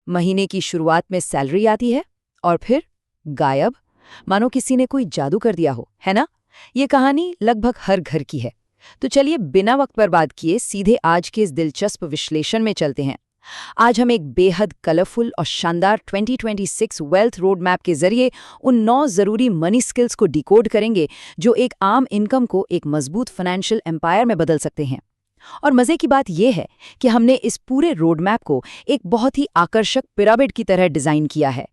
महीने की शुरुआत में सैलरी आती है और फिर गायब, मानो किसी ने कोई जादू कर दिया हो, है ना? ये कहानी लगभग हर घर की है। तो चलिए बिना वक्त बर्बाद किए सीधे आज के इस दिलचस्प विश्लेषण में चलते हैं। आज हम एक बेहद कलरफुल और शानदार 2026 वेल्थ रोड मैप के जरिए उन 9 जरूरी मनी स्किल्स को डिकोड करेंगे जो एक आम इनकम को एक मजबूत फाइनेंशियल एम्पायर में बदल सकते हैं। और मजे की बात यह है कि हमने इस पूरे रोड मैप को एक बहुत ही आकर्षक पिरामिड की तरह डिजाइन किया है।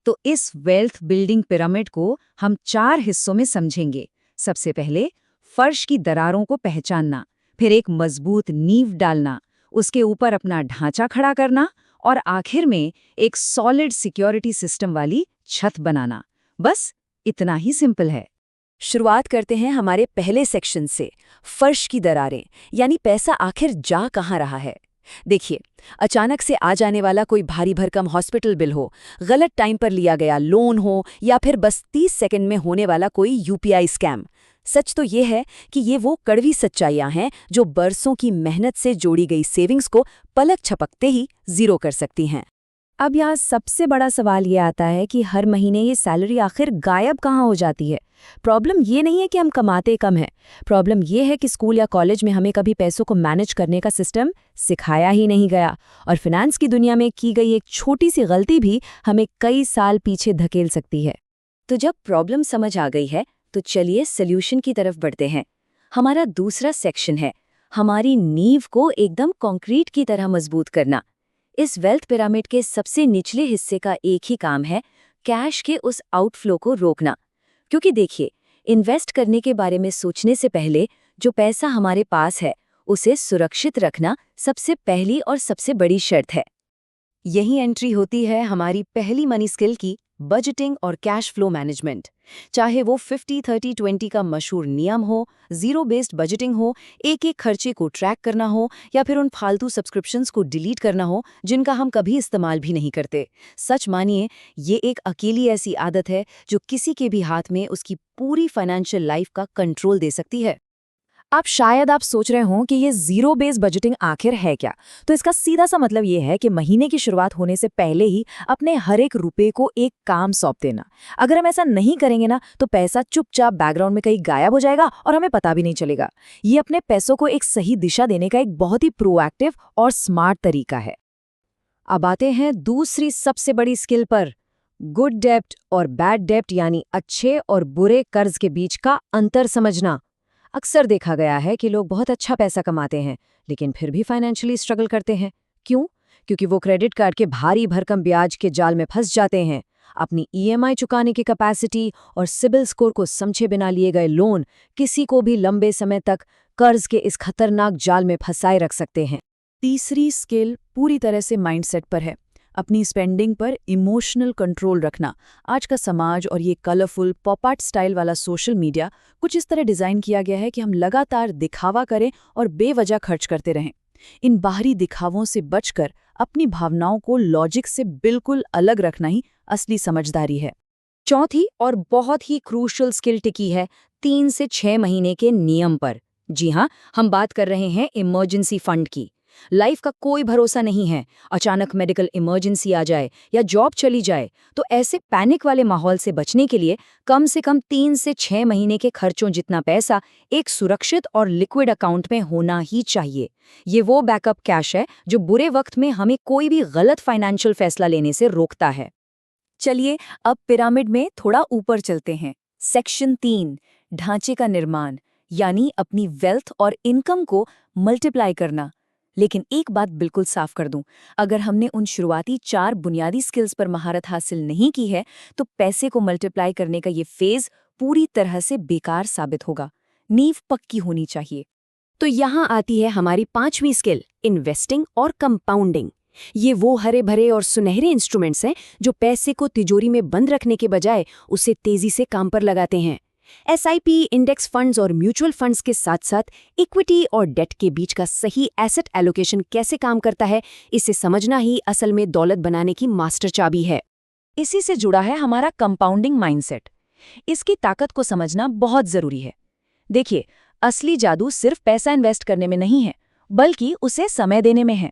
तो इस वेल्थ बिल्डिंग पिरामिड को हम 4 हिस्सों में समझेंगे। सबसे पहले फर्श की दरारों को पहचानना, फिर एक मजबूत नींव डालना, उसके ऊपर अपना ढांचा खड़ा करना और आखिर में एक सॉलिड सिक्योरिटी सिस्टम वाली छत बनाना। बस इतना ही सिंपल है। शुरुआत करते हैं हमारे पहले सेक्शन से, फर्श की दरारें, यानी पैसा आखिर जा कहाँ रहा है। देखिए, अचानक से आ जाने वाला कोई भारी भरकम हॉस्पिटल बिल हो, गलत टाइम पर लिया गया लोन हो या फिर बस 30 सेकंड में होने वाला कोई यूपीआई स्कैम। सच तो ये है कि ये वो कड़वी सच्चाइयां हैं जो बरसों की मेहनत से जोड़ी गई सेविंग्स को पलक झपकते ही जीरो कर सकती हैं। अब यहाँ सबसे बड़ा सवाल ये आता है कि हर महीने ये सैलरी आखिर गायब कहाँ हो जाती है। प्रॉब्लम ये नहीं है कि हम कमाते कम हैं, प्रॉब्लम ये है कि स्कूल या कॉलेज में हमें कभी पैसों को मैनेज करने का सिस्टम सिखाया ही नहीं गया, और फिनेंस की दुनिया में की गई एक छोटी सी गलती भी हमें कई साल पीछे धकेल सकती है। तो जब प्रॉब्लम समझ आ गई है तो चलिए सॉल्यूशन की तरफ बढ़ते हैं। हमारा दूसरा सेक्शन है हमारी नींव को एकदम कंक्रीट की तरह मजबूत करना। इस वेल्थ पिरामिड के सबसे निचले हिस्से का एक ही काम है, कैश के उस आउटफ्लो को रोकना। क्योंकि देखिए, इन्वेस्ट करने के बारे में सोचने से पहले जो पैसा हमारे पास है उसे सुरक्षित रखना सबसे पहली और सबसे बड़ी शर्त है। यही एंट्री होती है हमारी पहली मनी स्किल की, बजटिंग और कैश फ्लो मैनेजमेंट। चाहे वो 50-30-20 का मशहूर नियम हो, जीरो बेस्ड बजटिंग हो, एक एक खर्चे को ट्रैक करना हो, या फिर उन फालतू सब्सक्रिप्शंस को डिलीट करना हो जिनका हम कभी इस्तेमाल भी नहीं करते। सच मानिए, ये एक अकेली ऐसी आदत है जो किसी के भी हाथ में उसकी पूरी फाइनेंशियल लाइफ का कंट्रोल दे सकती है। अब शायद आप सोच रहे हों कि ये जीरो बेस बजटिंग आखिर है क्या। तो इसका सीधा सा मतलब ये है कि महीने की शुरुआत होने से पहले ही अपने हर एक रुपए को एक काम सौंप देना। अगर हम ऐसा नहीं करेंगे ना, तो पैसा चुपचाप बैकग्राउंड में कहीं गायब हो जाएगा और हमें पता भी नहीं चलेगा। ये अपने पैसों को एक सही दिशा देने का एक बहुत ही प्रोएक्टिव और स्मार्ट तरीका है। अब आते हैं दूसरी सबसे बड़ी स्किल पर, गुड डेब्ट और बैड डेब्ट, यानी अच्छे और बुरे कर्ज के बीच का अंतर समझना। अक्सर देखा गया है कि लोग बहुत अच्छा पैसा कमाते हैं लेकिन फिर भी फाइनेंशियली स्ट्रगल करते हैं। क्यों? क्योंकि वो क्रेडिट कार्ड के भारी भरकम ब्याज के जाल में फंस जाते हैं। अपनी ईएमआई चुकाने की कैपेसिटी और सिबिल स्कोर को समझे बिना लिए गए लोन किसी को भी लंबे समय तक कर्ज के इस खतरनाक जाल में फंसाए रख सकते हैं। तीसरी स्किल पूरी तरह से माइंडसेट पर है, अपनी स्पेंडिंग पर इमोशनल कंट्रोल रखना। आज का समाज और ये कलरफुल पॉप आर्ट स्टाइल वाला सोशल मीडिया कुछ इस तरह डिज़ाइन किया गया है कि हम लगातार दिखावा करें और बेवजह खर्च करते रहें। इन बाहरी दिखावों से बचकर अपनी भावनाओं को लॉजिक से बिल्कुल अलग रखना ही असली समझदारी है। चौथी और बहुत ही क्रूशियल स्किल टिकी है 3 से 6 महीने के नियम पर। जी हाँ, हम बात कर रहे हैं इमरजेंसी फंड की। लाइफ का कोई भरोसा नहीं है, अचानक मेडिकल इमरजेंसी आ जाए या जॉब चली जाए, तो ऐसे पैनिक वाले माहौल से बचने के लिए कम से कम 3 से 6 महीने के खर्चों जितना पैसा एक सुरक्षित और लिक्विड अकाउंट में होना ही चाहिए। ये वो बैकअप कैश है जो बुरे वक्त में हमें कोई भी गलत फाइनेंशियल फैसला लेने से रोकता है। चलिए अब पिरामिड में थोड़ा ऊपर चलते हैं। सेक्शन 3, ढांचे का निर्माण, यानी अपनी वेल्थ और इनकम को मल्टीप्लाई करना। लेकिन एक बात बिल्कुल साफ कर दूं, अगर हमने उन शुरुआती 4 बुनियादी स्किल्स पर महारत हासिल नहीं की है तो पैसे को मल्टीप्लाई करने का ये फेज पूरी तरह से बेकार साबित होगा। नींव पक्की होनी चाहिए। तो यहाँ आती है हमारी 5वीं स्किल, इन्वेस्टिंग और कंपाउंडिंग। ये वो हरे भरे और सुनहरे इंस्ट्रूमेंट्स हैं जो पैसे को तिजोरी में बंद रखने के बजाय उसे तेजी से काम पर लगाते हैं। एसआईपी, इंडेक्स फंड्स और म्यूचुअल फंड्स के साथ साथ इक्विटी और डेट के बीच का सही एसेट एलोकेशन कैसे काम करता है, इसे समझना ही असल में दौलत बनाने की मास्टर चाबी है। इसी से जुड़ा है हमारा कंपाउंडिंग माइंडसेट। इसकी ताकत को समझना बहुत जरूरी है। देखिए, असली जादू सिर्फ पैसा इन्वेस्ट करने में नहीं है, बल्कि उसे समय देने में है।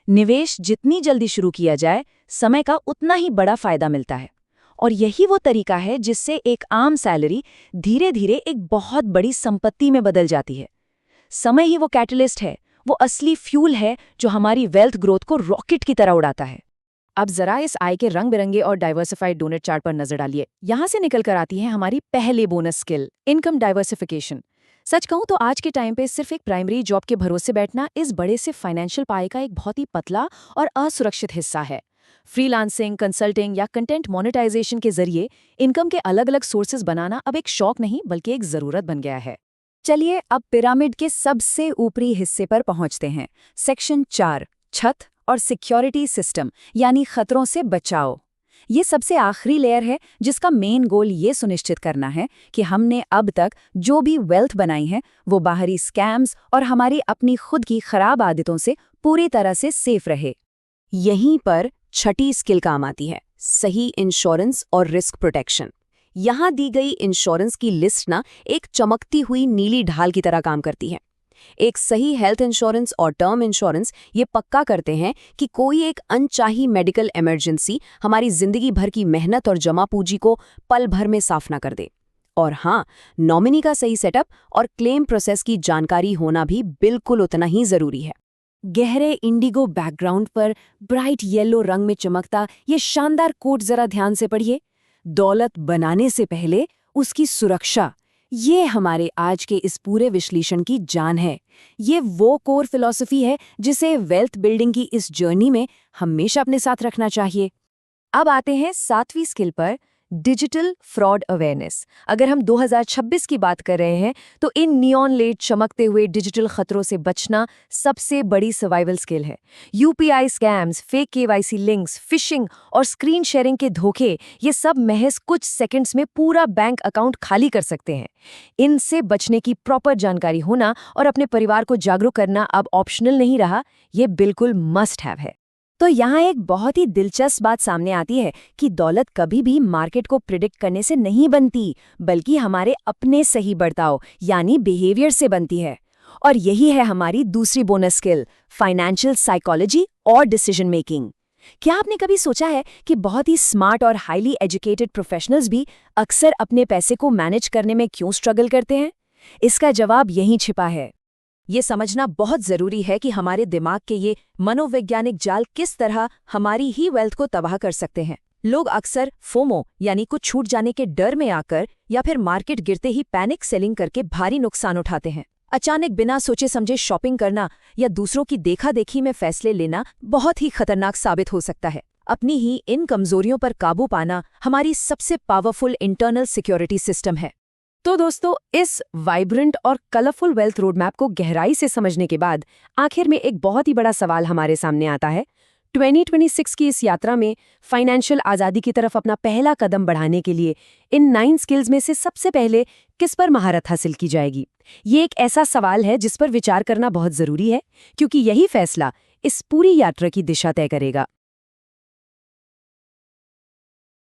निवेश जितनी जल्दी शुरू किया जाए, समय का उतना ही बड़ा फायदा मिलता है। और यही वो तरीका है जिससे एक आम सैलरी धीरे धीरे एक बहुत बड़ी संपत्ति में बदल जाती है। समय ही वो कैटलिस्ट है, वो असली फ्यूल है जो हमारी वेल्थ ग्रोथ को रॉकेट की तरह उड़ाता है। अब जरा इस आय के रंग बिरंगे और डाइवर्सिफाइड डोनट चार्ट पर नजर डालिए। यहाँ से निकल कर आती है हमारी पहली बोनस स्किल, इनकम डाइवर्सिफिकेशन। सच कहूं तो आज के टाइम पे सिर्फ एक प्राइमरी जॉब के भरोसे बैठना इस बड़े से फाइनेंशियल पाए का एक बहुत ही पतला और असुरक्षित हिस्सा है। फ्रीलांसिंग, कंसल्टिंग या कंटेंट मोनेटाइजेशन के जरिए इनकम के अलग अलग सोर्सेज बनाना अब एक शौक नहीं बल्कि एक जरूरत बन गया है। चलिए अब पिरामिड के सबसे ऊपरी हिस्से पर पहुंचते हैं। सेक्शन 4, छत और सिक्योरिटी सिस्टम, यानी खतरों से बचाओ। ये सबसे आखिरी लेयर है जिसका मेन गोल ये सुनिश्चित करना है कि हमने अब तक जो भी वेल्थ बनाई है वो बाहरी स्कैम्स और हमारी अपनी खुद की खराब आदतों से पूरी तरह से सेफ रहे। यहीं पर छठी स्किल काम आती है, सही इंश्योरेंस और रिस्क प्रोटेक्शन। यहाँ दी गई इंश्योरेंस की लिस्ट ना एक चमकती हुई नीली ढाल की तरह काम करती है। एक सही हेल्थ इंश्योरेंस और टर्म इंश्योरेंस ये पक्का करते हैं कि कोई एक अनचाही मेडिकल इमरजेंसी हमारी जिंदगी भर की मेहनत और जमा पूंजी को पल भर में साफ ना कर दे। और हाँ, नॉमिनी का सही सेटअप और क्लेम प्रोसेस की जानकारी होना भी बिल्कुल उतना ही जरूरी है। गहरे इंडिगो बैकग्राउंड पर ब्राइट येलो रंग में चमकता ये शानदार कोट जरा ध्यान से पढ़िए। दौलत बनाने से पहले उसकी सुरक्षा, ये हमारे आज के इस पूरे विश्लेषण की जान है। ये वो कोर फिलॉसफी है जिसे वेल्थ बिल्डिंग की इस जर्नी में हमेशा अपने साथ रखना चाहिए। अब आते हैं 7वीं स्किल पर, डिजिटल फ्रॉड अवेयरनेस। अगर हम 2026 की बात कर रहे हैं तो इन नियॉन लेट चमकते हुए डिजिटल खतरों से बचना सबसे बड़ी सर्वाइवल स्किल है। UPI scams, fake KYC links, fishing और स्क्रीन शेयरिंग के धोखे, ये सब महज कुछ सेकंड्स में पूरा बैंक अकाउंट खाली कर सकते हैं। इनसे बचने की प्रॉपर जानकारी होना और अपने परिवार को जागरूक करना अब ऑप्शनल नहीं रहा, ये बिल्कुल मस्ट हैव है। तो यहाँ एक बहुत ही दिलचस्प बात सामने आती है कि दौलत कभी भी मार्केट को प्रिडिक्ट करने से नहीं बनती, बल्कि हमारे अपने सही बर्ताव यानी बिहेवियर से बनती है। और यही है हमारी दूसरी बोनस स्किल, फाइनेंशियल साइकोलॉजी और डिसीजन मेकिंग। क्या आपने कभी सोचा है कि बहुत ही स्मार्ट और हाईली एजुकेटेड प्रोफेशनल्स भी अक्सर अपने पैसे को मैनेज करने में क्यों स्ट्रगल करते हैं? इसका जवाब यहीं छिपा है। ये समझना बहुत जरूरी है कि हमारे दिमाग के ये मनोवैज्ञानिक जाल किस तरह हमारी ही वेल्थ को तबाह कर सकते हैं। लोग अक्सर फोमो यानी कुछ छूट जाने के डर में आकर या फिर मार्केट गिरते ही पैनिक सेलिंग करके भारी नुकसान उठाते हैं। अचानक बिना सोचे समझे शॉपिंग करना या दूसरों की देखा देखी में फैसले लेना बहुत ही खतरनाक साबित हो सकता है। अपनी ही इन कमजोरियों पर काबू पाना हमारी सबसे पावरफुल इंटरनल सिक्योरिटी सिस्टम है। तो दोस्तों, इस वाइब्रेंट और कलरफुल वेल्थ रोड मैप को गहराई से समझने के बाद आखिर में एक बहुत ही बड़ा सवाल हमारे सामने आता है। 2026 की इस यात्रा में फाइनेंशियल आज़ादी की तरफ अपना पहला कदम बढ़ाने के लिए इन 9 स्किल्स में से सबसे पहले किस पर महारत हासिल की जाएगी? ये एक ऐसा सवाल है जिस पर विचार करना बहुत ज़रूरी है, क्योंकि यही फैसला इस पूरी यात्रा की दिशा तय करेगा।